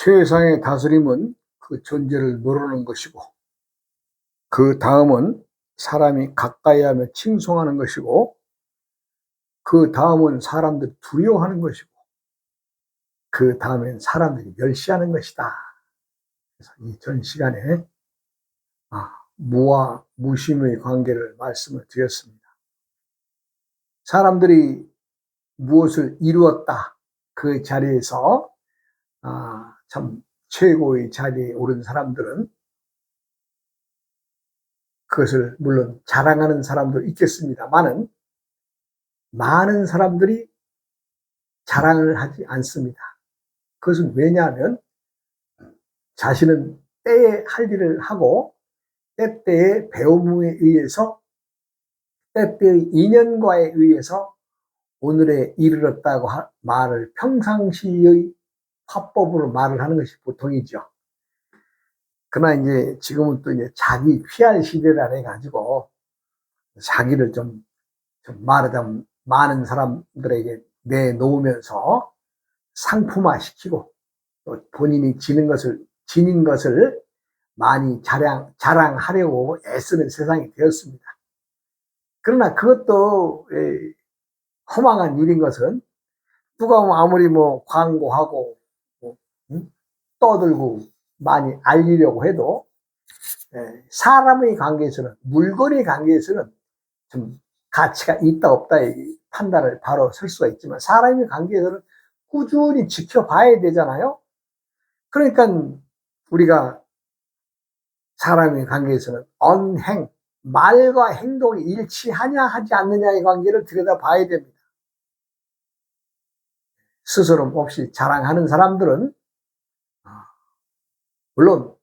세상의 다스림은 그 존재를 모르는 것이고, 그 다음은 사람이 가까이 하며 칭송하는 것이고, 그 다음은 사람들이 두려워하는 것이고, 그 다음엔 사람들이 멸시하는 것이다. 그래서 이 전 시간에 무와 무심의 관계를 말씀을 드렸습니다. 사람들이 무엇을 이루었다, 그 자리에서 참 최고의 자리에 오른 사람들은 그것을 물론 자랑하는 사람도 있겠습니다만은 많은 사람들이 자랑을 하지 않습니다. 그것은 왜냐하면 자신은 때에 할 일을 하고 때때의 배움에 의해서 때때의 인연과에 의해서 오늘에 이르렀다고 말을 평상시의 화법으로 말을 하는 것이 보통이죠. 그러나 이제 지금은 또 이제 자기 PR 시대라 해가지고 자기를 좀 말하자면 많은 사람들에게 내놓으면서 상품화 시키고 또 본인이 지닌 것을 많이 자랑하려고 애쓰는 세상이 되었습니다. 그러나 그것도 허망한 일인 것은 누가 아무리 광고하고 떠들고 많이 알리려고 해도 사람의 관계에서는, 물건의 관계에서는 좀 가치가 있다 없다 판단을 바로 설 수가 있지만 사람의 관계에서는 꾸준히 지켜봐야 되잖아요. 그러니까 우리가 사람의 관계에서는 언행, 말과 행동이 일치하냐 하지 않느냐의 관계를 들여다봐야 됩니다. 스스럼 없이 자랑하는 사람들은 물론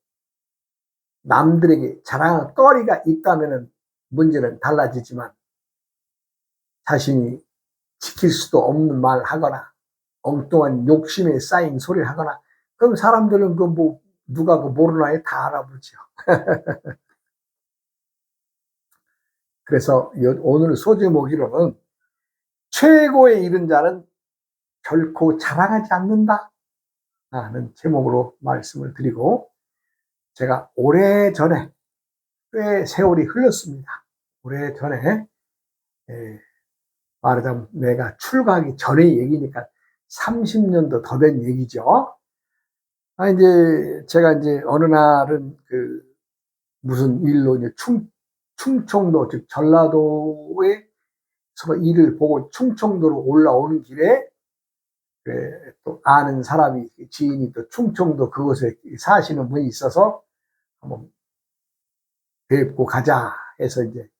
남들에게 자랑할 거리가 있다면 문제는 달라지지만 자신이 지킬 수도 없는 말 하거나 엉뚱한 욕심에 쌓인 소리를 하거나 그럼 사람들은 누가 모르나요? 다 알아보죠. 그래서 오늘 소제목으로는 최고에 이른 자는 결코 자랑하지 않는다 하는 제목으로 말씀을 드리고, 제가 오래전에, 꽤 세월이 흘렀습니다. 오래전에 말하자면 내가 출가하기 전의 얘기니까 30년도 더 된 얘기죠. 이제 제가 어느 날은 무슨 일로 충청도, 즉 전라도에서 일을 보고 충청도로 올라오는 길에 또 아는 사람이, 지인이 또 충청도 그곳에 사시는 분이 있어서 한번 뵙고 가자 해서 이제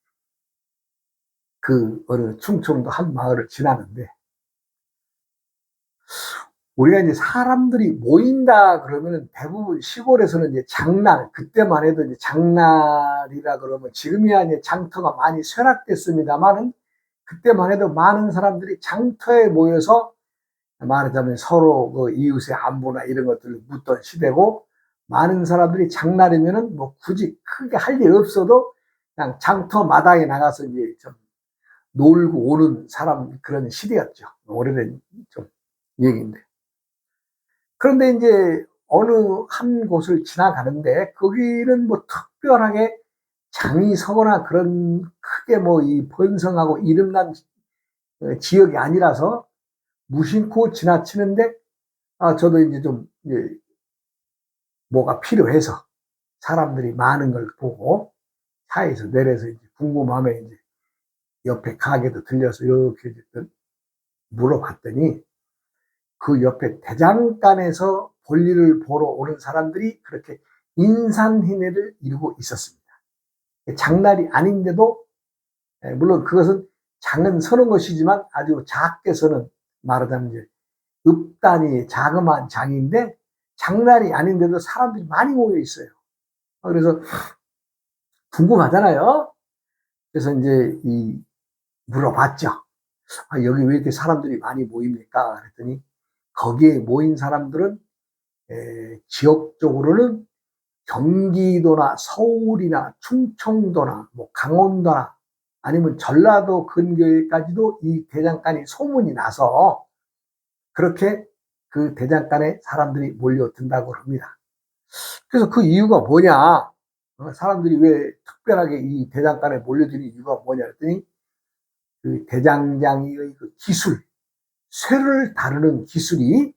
어느 충청도 한 마을을 지나는데, 우리가 이제 사람들이 모인다 그러면 대부분 시골에서는 이제 장날, 그때만 해도 이제 장날이라 그러면 지금이야 이제 장터가 많이 쇠락됐습니다만은 그때만 해도 많은 사람들이 장터에 모여서 말하자면 서로 이웃의 안부나 이런 것들을 묻던 시대고, 많은 사람들이 장날이면은 굳이 크게 할 일 없어도 그냥 장터 마당에 나가서 이제 좀 놀고 오는 그런 시대였죠. 오래된 좀 얘기인데. 그런데 이제 어느 한 곳을 지나가는데 거기는 특별하게 장이 서거나 그런 크게 이 번성하고 이름난 지역이 아니라서 무심코 지나치는데, 저도 이제 뭐가 필요해서 사람들이 많은 걸 보고 차에서 내려서 이제 궁금함에 이제 옆에 가게도 들려서 이렇게 물어봤더니 그 옆에 대장간에서 볼일을 보러 오는 사람들이 그렇게 인산인해를 이루고 있었습니다. 장날이 아닌데도, 물론 그것은 장은 서는 것이지만 아주 작게 서는, 말하자면 이제 읍단위 자그마한 장인데 장날이 아닌데도 사람들이 많이 모여 있어요. 그래서 궁금하잖아요. 그래서 이제 물어봤죠. 여기 왜 이렇게 사람들이 많이 모입니까? 그랬더니 거기에 모인 사람들은 지역적으로는 경기도나 서울이나 충청도나 강원도나 아니면 전라도 근교에까지도 이 대장간이 소문이 나서 그렇게 그 대장간에 사람들이 몰려든다고 합니다. 그래서 그 이유가 뭐냐? 사람들이 왜 특별하게 이 대장간에 몰려드는 이유가 뭐냐 했더니 그 대장장이의 그 기술, 쇠를 다루는 기술이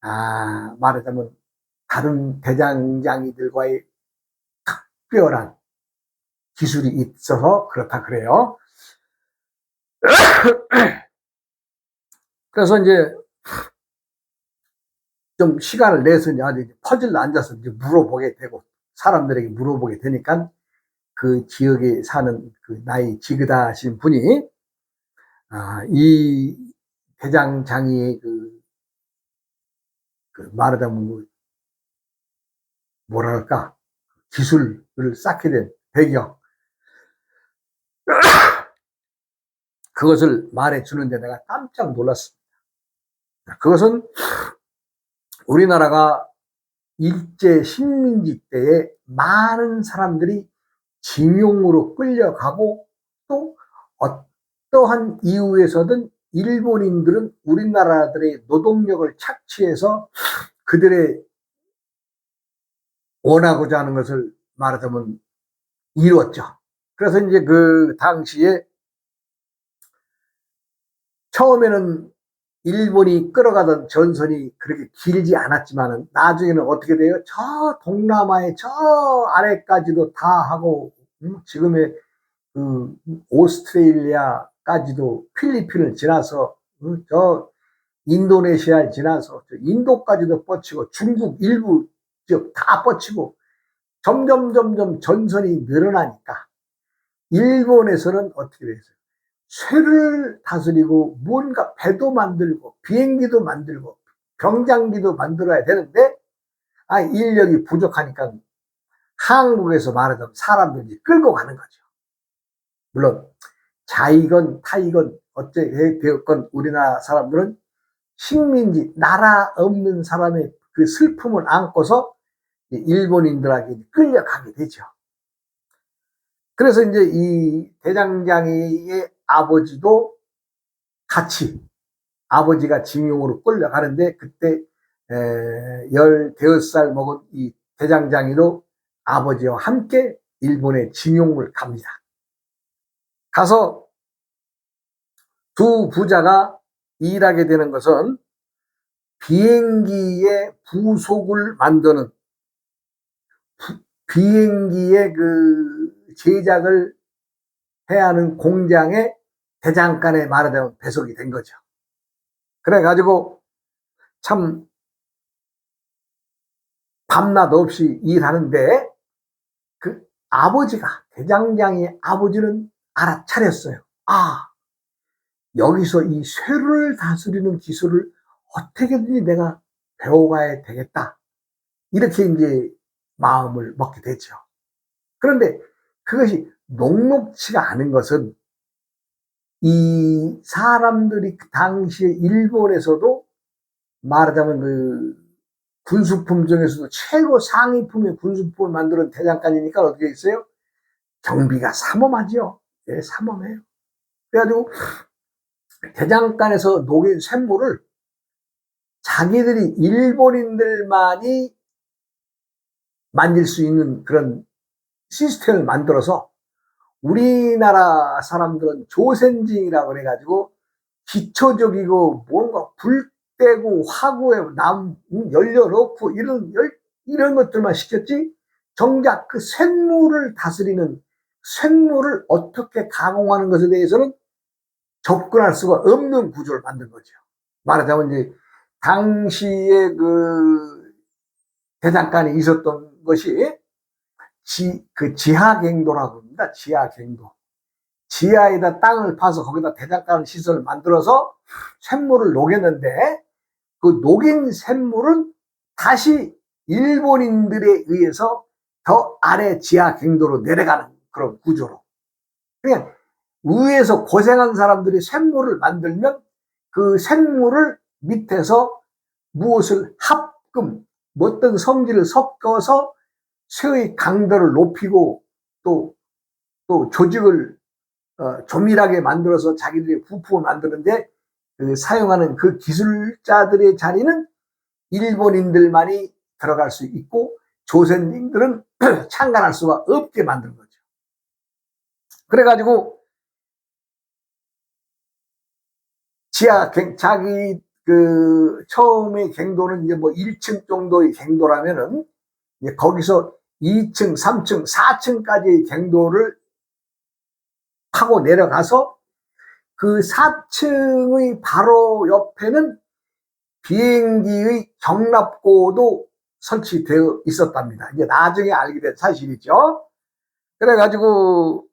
말하자면 다른 대장장이들과의 특별한 기술이 있어서 그렇다 그래요. 그래서 이제 좀 시간을 내서 이제 퍼즐로 앉아서 이제 물어보게 되고 사람들에게 물어보게 되니까 그 지역에 사는 그 나이 지긋하신 분이 이 대장장이의 그 말하자면 뭐랄까 기술을 쌓게 된 배경 그것을 말해 주는데 내가 깜짝 놀랐습니다. 그것은 우리나라가 일제 식민지 때에 많은 사람들이 징용으로 끌려가고 또 어떠한 이유에서든 일본인들은 우리나라들의 노동력을 착취해서 그들의 원하고자 하는 것을 말하자면 이루었죠. 그래서 이제 그 당시에 처음에는 일본이 끌어가던 전선이 그렇게 길지 않았지만은 나중에는 어떻게 돼요? 저 동남아의 저 아래까지도 다 하고 지금의 그 오스트레일리아까지도 필리핀을 지나서 저 인도네시아를 지나서 저 인도까지도 뻗치고 중국 일부 지역 다 뻗치고 점점 전선이 늘어나니까 일본에서는 어떻게 됐어요? 쇠를 다스리고 뭔가 배도 만들고 비행기도 만들고 병장기도 만들어야 되는데 인력이 부족하니까 한국에서 말하자면 사람들이 끌고 가는 거죠. 물론 자이건 타이건 어째 되었건 우리나라 사람들은 식민지 나라 없는 사람의 그 슬픔을 안고서 일본인들에게 끌려가게 되죠. 그래서 이제 이 대장장이의 아버지도 같이 아버지가 징용으로 끌려가는데 그때 15살 먹은 이 대장장이도 아버지와 함께 일본에 징용을 갑니다. 가서 두 부자가 일하게 되는 것은 비행기의 부속을 만드는 비행기의 그 제작을 해야 하는 공장에 대장간에 말하자면 배속이 된 거죠. 그래가지고 참 밤낮 없이 일하는데 그 아버지가 대장장이의 아버지는 알아차렸어요. 여기서 이 쇠를 다스리는 기술을 어떻게든지 내가 배워가야 되겠다. 이렇게 이제 마음을 먹게 됐죠. 그런데 그것이 녹록치가 않은 것은 이 사람들이 그 당시에 일본에서도 말하자면 그 군수품 중에서도 최고 상위품의 군수품을 만드는 대장간이니까 어떻게 있어요? 경비가 삼엄하죠. 네, 삼엄해요. 그래가지고 대장간에서 녹인 쇳물을 자기들이 일본인들만이 만질 수 있는 그런 시스템을 만들어서 우리나라 사람들은 조센징이라고 그래가지고 기초적이고 뭔가 불 떼고 화구에 남 열려놓고 이런 것들만 시켰지 정작 그 쇳물을 다스리는 쇳물을 어떻게 가공하는 것에 대해서는 접근할 수가 없는 구조를 만든 거죠. 말하자면 이제 당시에 그 대장간에 있었던 것이 그 지하갱도라고 합니다. 지하갱도. 지하에다 땅을 파서 거기다 대장간 시설을 만들어서 쇳물을 녹였는데 그 녹인 쇳물은 다시 일본인들에 의해서 더 아래 지하갱도로 내려가는 그런 구조로. 그냥 위에서 고생한 사람들이 쇳물을 만들면 그 쇳물을 밑에서 무엇을 합금, 어떤 성질을 섞어서 쇠의 강도를 높이고 또 조직을 조밀하게 만들어서 자기들의 부품을 만드는데 사용하는 그 기술자들의 자리는 일본인들만이 들어갈 수 있고 조선인들은 참관할 수가 없게 만든 거죠. 그래가지고 자기 처음에 갱도는 이제 뭐 1층 정도의 갱도라면은 이제 거기서 2층, 3층, 4층까지의 갱도를 타고 내려가서 그 4층의 바로 옆에는 비행기의 경납고도 설치되어 있었답니다. 이제 나중에 알게 된 사실이죠. 그래가지고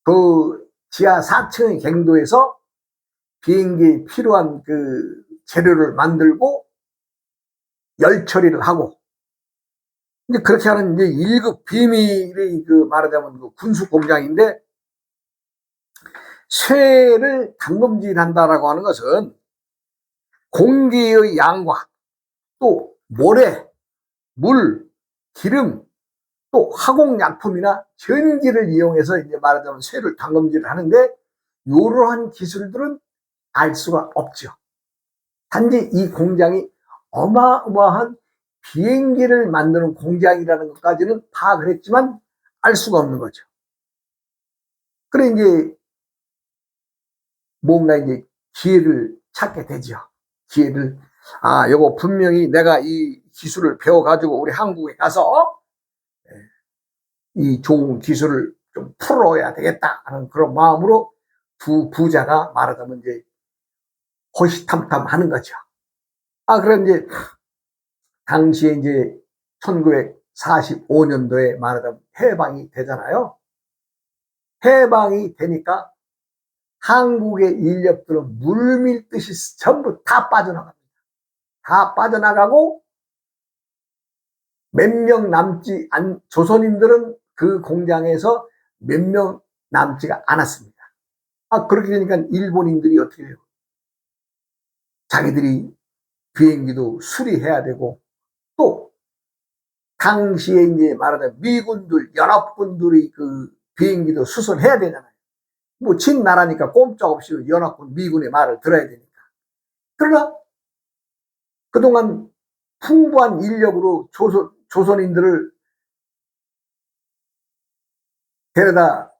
그 지하 4층의 갱도에서 비행기에 필요한 그 재료를 만들고 열 처리를 하고 이제 그렇게 하는 이제 1급 비밀의 말하자면 군수 공장인데 쇠를 담금질한다라고 하는 것은 공기의 양과 또 모래, 물, 기름, 또 화공약품이나 전기를 이용해서 이제 말하자면 쇠를 담금질을 하는데 이러한 기술들은 알 수가 없죠. 단지 이 공장이 어마어마한 비행기를 만드는 공장이라는 것까지는 파악을 했지만 알 수가 없는 거죠. 그래 이제 뭔가 이제 기회를 찾게 되죠. 기회를 요거 분명히 내가 이 기술을 배워가지고 우리 한국에 가서 이 좋은 기술을 좀 풀어야 되겠다 하는 그런 마음으로 두 부자가 말하자면 이제 호시탐탐 하는 거죠. 그럼 이제 당시에 이제 1945년도에 말하자면 해방이 되잖아요. 해방이 되니까 한국의 인력들은 물밀듯이 전부 다 빠져나갑니다. 다 빠져나가고 몇 명 남지 조선인들은 그 공장에서 몇 명 남지가 않았습니다. 그렇게 되니까 일본인들이 어떻게 해요? 자기들이 비행기도 수리해야 되고 또 당시에 이제 말하자면 미군들 연합군들이 그 비행기도 수선해야 되잖아요. 뭐 진 나라니까 꼼짝없이 연합군 미군의 말을 들어야 되니까. 그러나 그동안 풍부한 인력으로 조선인들을 데려다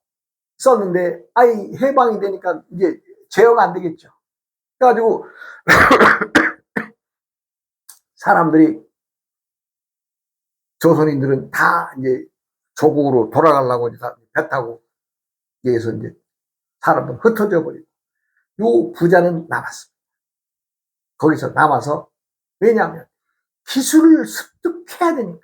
썼는데 해방이 되니까 이제 제어가 안 되겠죠. 그래가지고 사람들이 조선인들은 다 이제 조국으로 돌아가려고 배 타고 여기서 이제 사람들 흩어져 버리고 요 부자는 남았습니다. 거기서 남아서 왜냐하면 기술을 습득해야 되니까.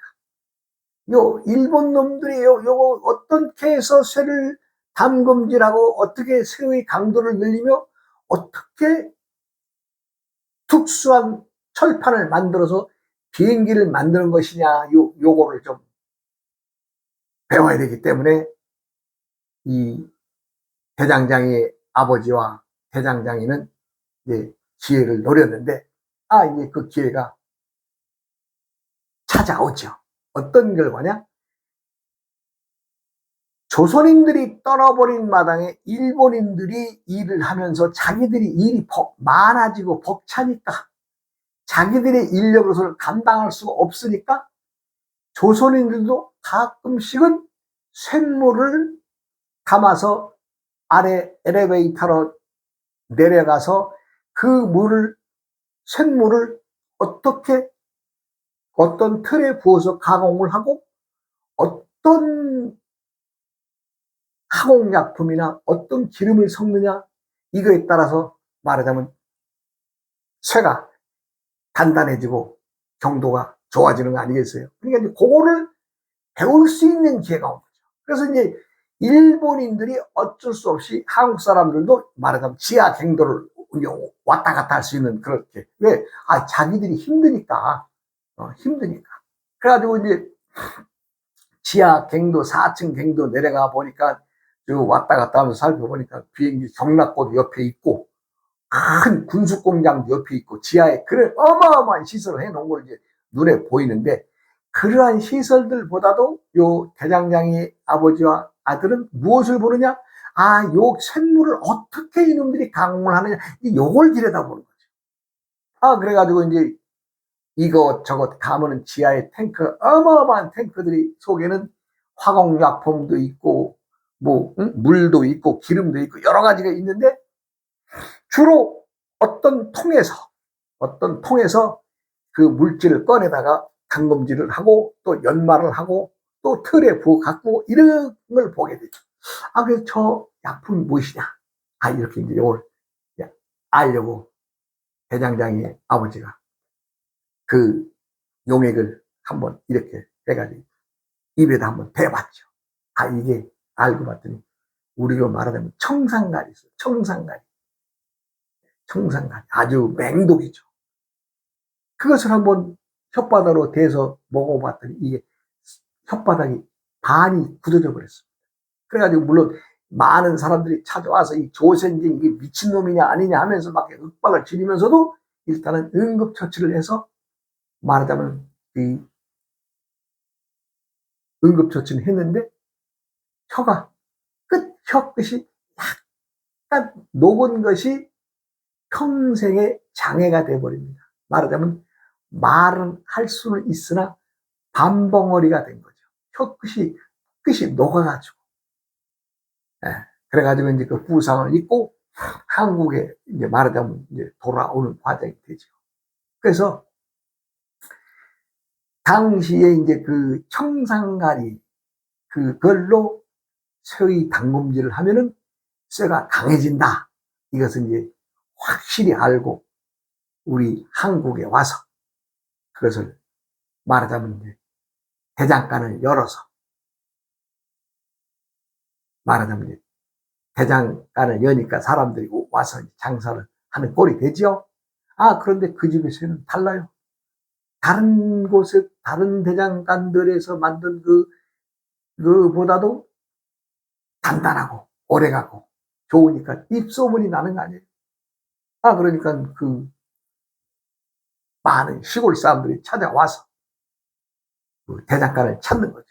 요 일본 놈들이 요거 어떻게 해서 쇠를 담금질하고 어떻게 쇠의 강도를 늘리며 어떻게 특수한 철판을 만들어서 비행기를 만드는 것이냐 요거를 좀 배워야 되기 때문에 이 대장장이의 아버지와 대장장이는 이제 기회를 노렸는데 이제 그 기회가 찾아오죠. 어떤 결과냐? 조선인들이 떠나버린 마당에 일본인들이 일을 하면서 자기들이 일이 많아지고 벅차니까 자기들의 인력으로서 감당할 수가 없으니까 조선인들도 가끔씩은 쇳물을 담아서 아래 엘리베이터로 내려가서 그 쇳물을 어떻게 어떤 틀에 부어서 가공을 하고 어떤 화공약품이나 어떤 기름을 섞느냐 이거에 따라서 말하자면 쇠가 단단해지고 경도가 좋아지는 거 아니겠어요? 그러니까 이제 그거를 배울 수 있는 기회가 온 거죠. 그래서 이제 일본인들이 어쩔 수 없이 한국 사람들도 말하자면 지하 갱도를 왔다 갔다 할 수 있는 그렇게 왜? 자기들이 힘드니까 힘드니까. 그래가지고 이제 지하 갱도 4층 갱도 내려가 보니까 왔다 갔다 하면서 살펴보니까 비행기 경납고도 옆에 있고 큰 군수공장도 옆에 있고 지하에 그런 어마어마한 시설을 해놓은 걸 이제 눈에 보이는데 그러한 시설들보다도 요 대장장이 아버지와 아들은 무엇을 보느냐? 요 쇳물을 어떻게 이놈들이 강물하느냐, 요걸 들여다보는 거죠. 그래가지고 이제 이것저것 가면은 지하에 탱크, 어마어마한 탱크들이 속에는 화공약품도 있고, 물도 있고, 기름도 있고, 여러 가지가 있는데, 주로 어떤 통에서 그 물질을 꺼내다가 담금질을 하고, 또 연마를 하고, 또 틀에 부어 갖고, 이런 걸 보게 되죠. 그래서 저 약품이 무엇이냐? 이렇게 이제 요걸 알려고 대장장이의 아버지가 그 용액을 한번 이렇게 해가지고 입에다 한번 대봤죠. 이게 알고 봤더니 우리로 말하자면 청산가리 있어요. 청산가리. 아주 맹독이죠. 그것을 한번 혓바닥으로 대서 먹어봤더니 이게 혓바닥이 반이 굳어져 버렸습니다. 그래가지고 물론 많은 사람들이 찾아와서 이 조센진 이게 미친놈이냐 아니냐 하면서 막 윽박을 지르면서도 일단은 응급처치를 해서 말하자면 이 응급처치는 했는데 혀끝이 약간 녹은 것이 평생의 장애가 돼버립니다. 말하자면 말은 할 수는 있으나 밤벙어리가 된 거죠. 끝이 녹아가지고. 그래가지고 이제 그 부상을 입고 한국에 이제 말하자면 이제 돌아오는 과정이 되죠. 그래서 당시에 이제 그 청산가리 그걸로 쇠의 담금질을 하면은 쇠가 강해진다. 이것은 이제 확실히 알고 우리 한국에 와서 그것을 말하자면 이제 대장간을 열어서 말하자면 이제 대장간을 여니까 사람들이 와서 장사를 하는 꼴이 되죠. 그런데 그 집에서는 달라요. 다른 곳에, 다른 대장간들에서 만든 그보다도 단단하고 오래가고 좋으니까 입소문이 나는 거 아니에요. 그러니까 그 많은 시골 사람들이 찾아와서 그 대장간을 찾는 거죠.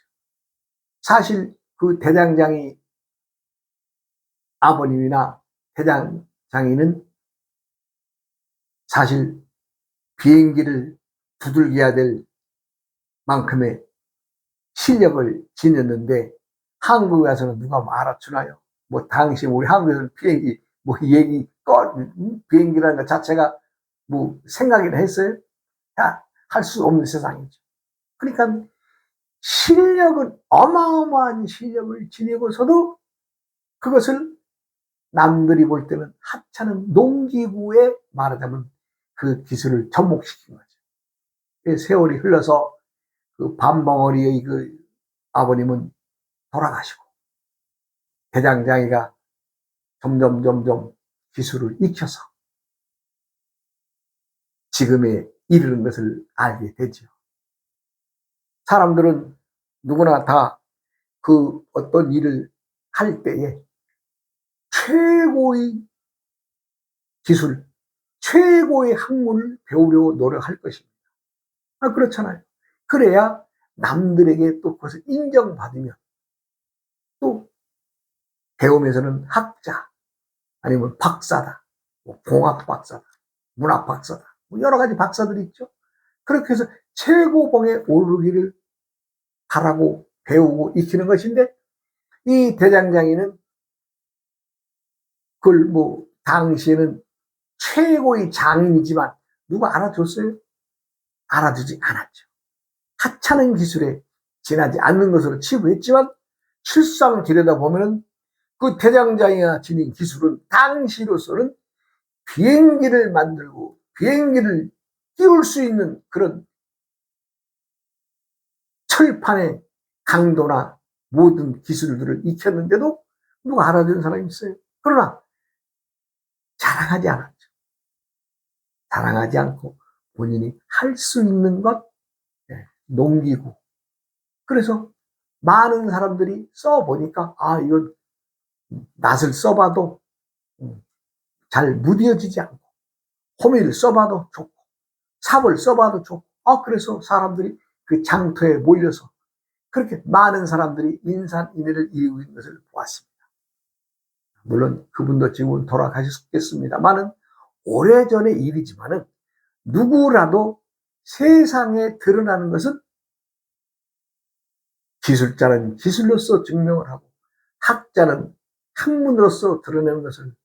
사실 그 대장장이 아버님이나 대장장이는 사실 비행기를 두들겨야 될 만큼의 실력을 지녔는데 한국에 와서는 누가 알아주나요? 당시 우리 한국에서는 비행기 비행기라는 것 자체가 생각이나 했어요? 할 수 없는 세상이죠. 그러니까 실력은 어마어마한 실력을 지니고서도 그것을 남들이 볼 때는 하찮은 농기구에 말하자면 그 기술을 접목시킨 거죠. 세월이 흘러서 그 밤벙어리의 그 아버님은 돌아가시고 대장장이가 점점 기술을 익혀서 지금에 이르는 것을 알게 되죠. 사람들은 누구나 다 그 어떤 일을 할 때에 최고의 기술, 최고의 학문을 배우려고 노력할 것입니다. 그렇잖아요. 그래야 남들에게 또 그것을 인정받으면 또 배우면서는 학자 아니면 박사다, 공학 박사다, 문학 박사다, 여러 가지 박사들이 있죠. 그렇게 해서 최고봉에 오르기를 바라고 배우고 익히는 것인데 이 대장장이는 그걸 당시에는 최고의 장인이지만 누가 알아줬어요? 알아주지 않았죠. 하찮은 기술에 지나지 않는 것으로 치부했지만 실상을 들여다보면 그 대장장이가 지닌 기술은 당시로서는 비행기를 만들고 비행기를 띄울 수 있는 그런 철판의 강도나 모든 기술들을 익혔는데도 누가 알아주는 사람이 있어요. 그러나 자랑하지 않았죠. 자랑하지 않고 본인이 할 수 있는 것, 농기구. 그래서 많은 사람들이 써보니까 이건 낫을 써봐도 잘 무뎌지지 않고 호미를 써봐도 좋고 삽을 써봐도 좋고 그래서 사람들이 그 장터에 몰려서 그렇게 많은 사람들이 인산인해를 이루고 있는 것을 보았습니다. 물론 그분도 지금은 돌아가셨겠습니다만은 오래전의 일이지만은 누구라도 세상에 드러나는 것은 기술자는 기술로서 증명을 하고 학자는 학문으로서 드러내는 것을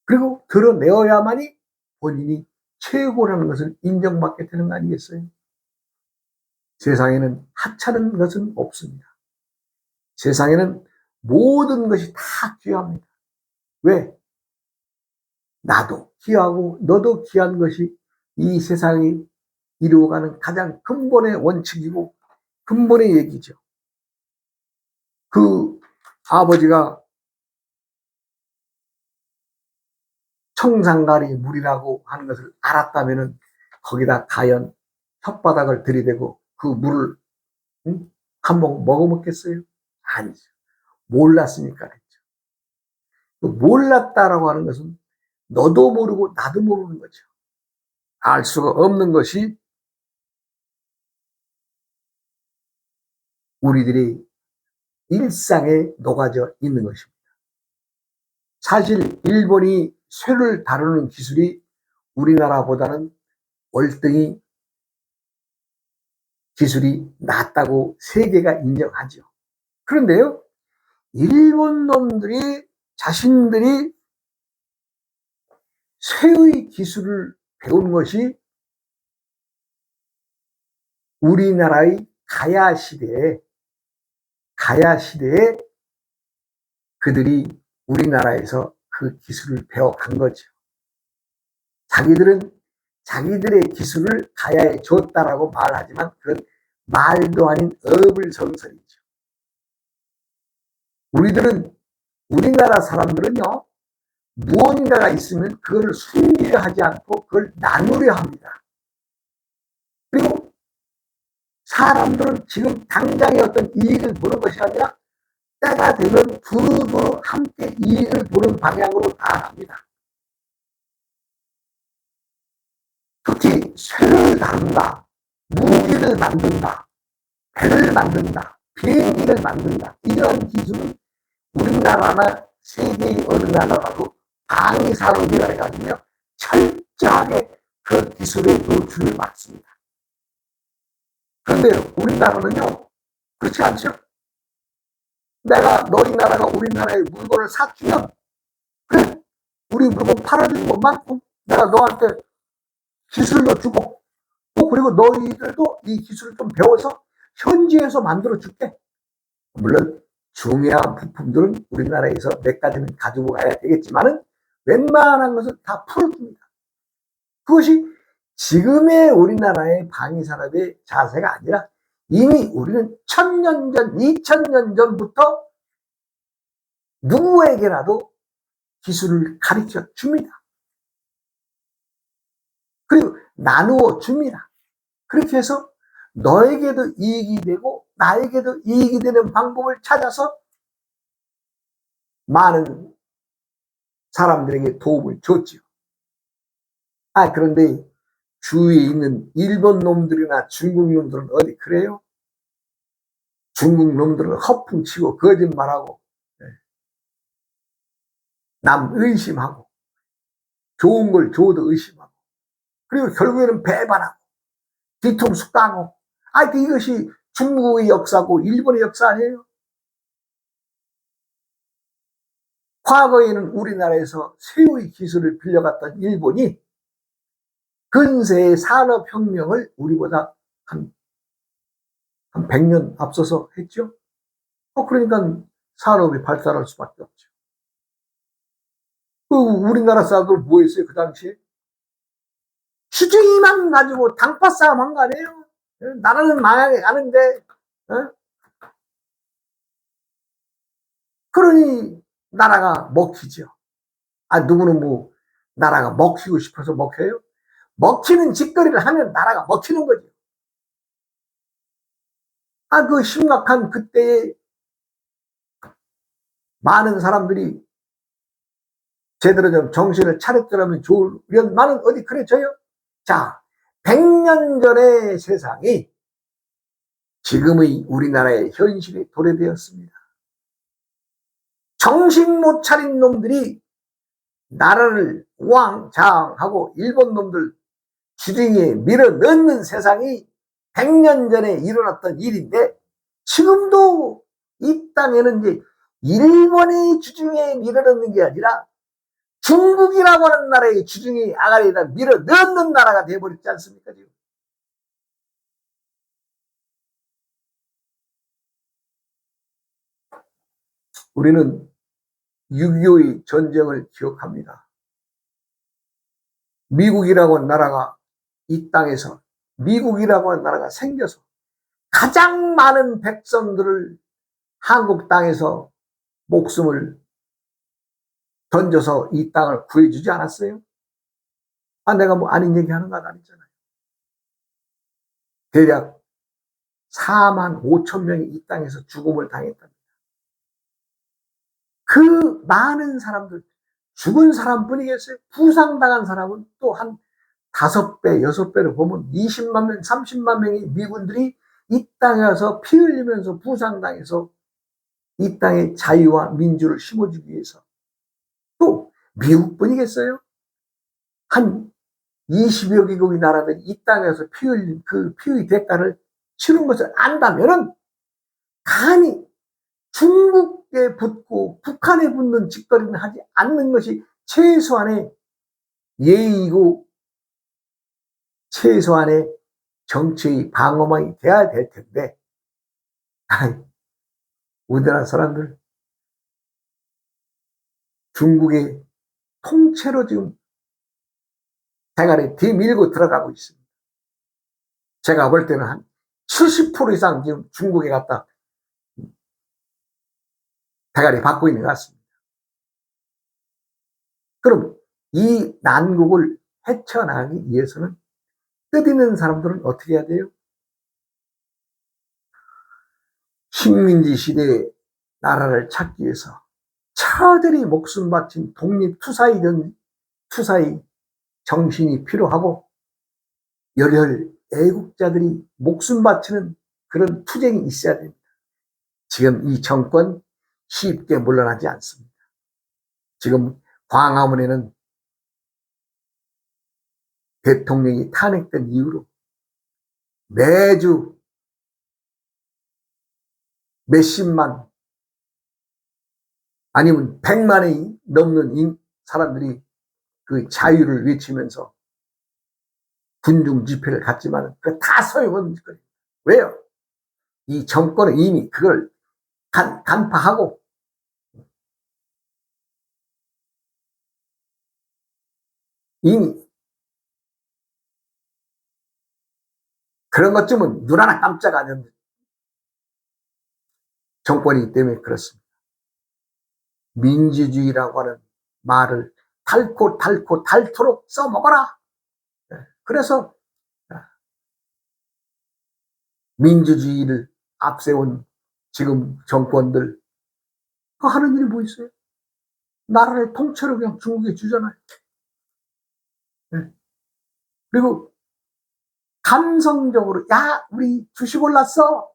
그리고 드러내어야만이 본인이 최고라는 것을 인정받게 되는 거 아니겠어요? 세상에는 하찮은 것은 없습니다. 세상에는 모든 것이 다 귀합니다. 왜? 나도 귀하고 너도 귀한 것이 이 세상이 이루어가는 가장 근본의 원칙이고 근본의 얘기죠. 그 아버지가 청산가리 물이라고 하는 것을 알았다면은 거기다 과연 혓바닥을 들이대고 그 물을 한몫 먹어먹겠어요? 아니죠. 몰랐으니까 그랬죠. 그 몰랐다라고 하는 것은 너도 모르고 나도 모르는 거죠. 알 수가 없는 것이 우리들이 일상에 녹아져 있는 것입니다. 사실 일본이 쇠를 다루는 기술이 우리나라보다는 월등히 기술이 낮다고 세계가 인정하죠. 그런데요, 일본 놈들이 자신들이 쇠의 기술을 배운 것이 우리나라의 가야 시대에 그들이 우리나라에서 그 기술을 배워간 거죠. 자기들은 자기들의 기술을 가야에 줬다라고 말하지만 그건 말도 아닌 어불성설이죠. 우리나라 사람들은요, 무언가가 있으면 그걸 숨기려 하지 않고 그걸 나누려 합니다. 그리고 사람들은 지금 당장의 어떤 이익을 보는 것이 아니라 때가 되면 두루두루 함께 이익을 보는 방향으로 나아갑니다. 특히 쇠를 다룬다, 무기를 만든다, 배를 만든다, 비행기를 만든다, 이런 기술은 우리나라나 세계의 어느 나라라도 방위산업이라 해가지고 철저하게 그 기술의 노출을 막습니다. 그런데 우리나라는요, 그렇지 않죠? 너희 나라가 우리나라의 물건을 사주면, 그래, 우리 물건 팔아주는 것만큼 내가 너한테 기술도 주고, 또 그리고 너희들도 이 기술을 좀 배워서 현지에서 만들어 줄게. 물론 중요한 부품들은 우리나라에서 몇 가지는 가지고 가야 되겠지만은 웬만한 것은 다 풀어줍니다. 그것이 지금의 우리나라의 방위산업의 자세가 아니라 이미 우리는 1000년 전, 2000년 전부터 누구에게라도 기술을 가르쳐 줍니다. 그리고 나누어 줍니다. 그렇게 해서 너에게도 이익이 되고 나에게도 이익이 되는 방법을 찾아서 많은 사람들에게 도움을 줬죠. 그런데 주위에 있는 일본 놈들이나 중국 놈들은 어디 그래요? 중국 놈들은 허풍치고 거짓말하고 남 의심하고 좋은 걸 줘도 의심하고 그리고 결국에는 배반하고 뒤통수 까고 이것이 중국의 역사고 일본의 역사 아니에요? 과거에는 우리나라에서 쇠의 기술을 빌려갔던 일본이 근세의 산업혁명을 우리보다 한 100년 앞서서 했죠. 그러니까 산업이 발달할 수밖에 없죠. 우리나라 사람들 뭐 했어요, 그 당시에? 수중이만 가지고 당파 싸움 한 거 아니에요? 나라는 망하게 가는데, 그러니 나라가 먹히죠. 누구는 뭐 나라가 먹히고 싶어서 먹혀요? 먹히는 짓거리를 하면 나라가 먹히는 거죠. 그 심각한 그때에 많은 사람들이 제대로 좀 정신을 차렸더라면 좋으련만은 어디 그래져요? 자, 100년 전의 세상이 지금의 우리나라의 현실에 도래되었습니다. 정신 못 차린 놈들이 나라를 우왕좌왕하고 일본 놈들 주둥이에 밀어 넣는 세상이 100년 전에 일어났던 일인데, 지금도 이 땅에는 이제 일본의 주둥이에 밀어 넣는 게 아니라 중국이라고 하는 나라의 주둥이 아가리에다 밀어 넣는 나라가 돼버렸지 않습니까, 지금? 우리는 6.25의 전쟁을 기억합니다. 미국이라고 하는 나라가 이 땅에서, 미국이라고 하는 나라가 생겨서 가장 많은 백성들을 한국 땅에서 목숨을 던져서 이 땅을 구해주지 않았어요? 내가 뭐 아닌 얘기하는 건 아니잖아요. 대략 4만 5천 명이 이 땅에서 죽음을 당했답니다. 그 많은 사람들, 죽은 사람뿐이겠어요? 부상당한 사람은 또 한 5배, 6배로 보면 20만 명, 30만 명의 미군들이 이 땅에 와서 피 흘리면서 부상당해서 이 땅의 자유와 민주를 심어주기 위해서. 또 미국뿐이겠어요? 한 20여 개국의 나라들이 이 땅에 와서 피 흘린 그 피의 대가를 치른 것을 안다면은 감히 중국에 붙고 북한에 붙는 짓거리는 하지 않는 것이 최소한의 예의이고 최소한의 정치의 방어망이 돼야 될 텐데, 우리나라 사람들 중국의 통째로 지금 대가리 뒤밀고 들어가고 있습니다. 제가 볼 때는 한 70% 이상 지금 중국에 갔다 대가리 받고 있는 것 같습니다. 그럼 이 난국을 헤쳐나가기 위해서는 뜻 있는 사람들은 어떻게 해야 돼요? 식민지 시대의 나라를 찾기 위해서 처절히 목숨 바친 독립투사이던 투사의 정신이 필요하고, 열혈 애국자들이 목숨 바치는 그런 투쟁이 있어야 됩니다. 지금 이 정권 쉽게 물러나지 않습니다. 지금 광화문에는 대통령이 탄핵된 이후로 매주 몇십만 아니면 100만이 넘는 사람들이 그 자유를 외치면서 군중 집회를 갔지만 그 다 소용없는 짓거리. 왜요? 이 정권은 이미 그걸 간파하고 이미 그런 것쯤은 눈 하나 깜짝 안 하는 정권이기 때문에 그렇습니다. 민주주의라고 하는 말을 닳도록 써먹어라. 그래서 민주주의를 앞세운 지금 정권들 하는 일이 뭐 있어요? 나라를 통째로 그냥 중국에 주잖아요. 그리고 감성적으로 야 우리 주식 올랐어.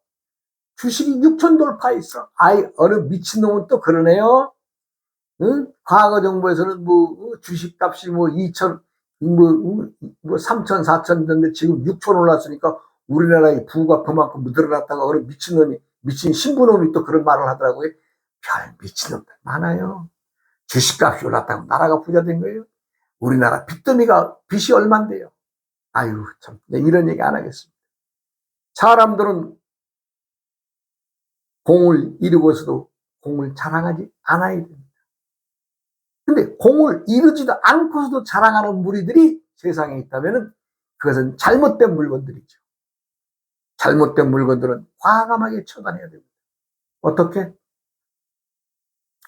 주식이 6천 돌파했어. 어느 미친놈은 또 그러네요. 응? 과거 정부에서는 주식값이 2천, 3천, 4천 됐는데 지금 6천 올랐으니까 우리나라의 부가 그만큼 늘어났다가 어느 미친 신부놈이 또 그런 말을 하더라고요. 별 미친놈들 많아요. 주식값이 올랐다고 나라가 부자 된 거예요. 우리나라 빚이 얼만데요. 아유, 참, 이런 얘기 안 하겠습니다. 사람들은 공을 이루고서도 공을 자랑하지 않아야 됩니다. 근데 공을 이루지도 않고서도 자랑하는 무리들이 세상에 있다면 그것은 잘못된 물건들이죠. 잘못된 물건들은 과감하게 처단해야 됩니다. 어떻게?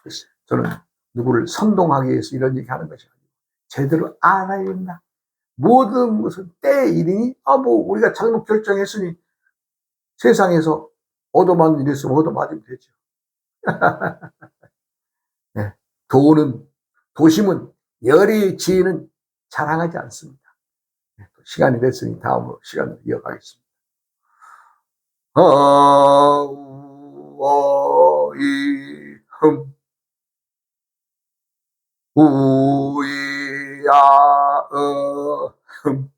글쎄요. 저는 누구를 선동하기 위해서 이런 얘기 하는 것이 아니고 제대로 알아야 된다. 모든 것은 때의 일이니 우리가 잘못 결정했으니 세상에서 얻어맞는 일이 있으면 얻어맞으면 되죠. 네. 도심은 열의 지혜는 자랑하지 않습니다. 네. 시간이 됐으니 다음으로 시간을 이어가겠습니다. 아우아이 우이야 흠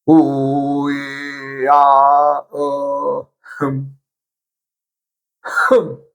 우이야 흠 흠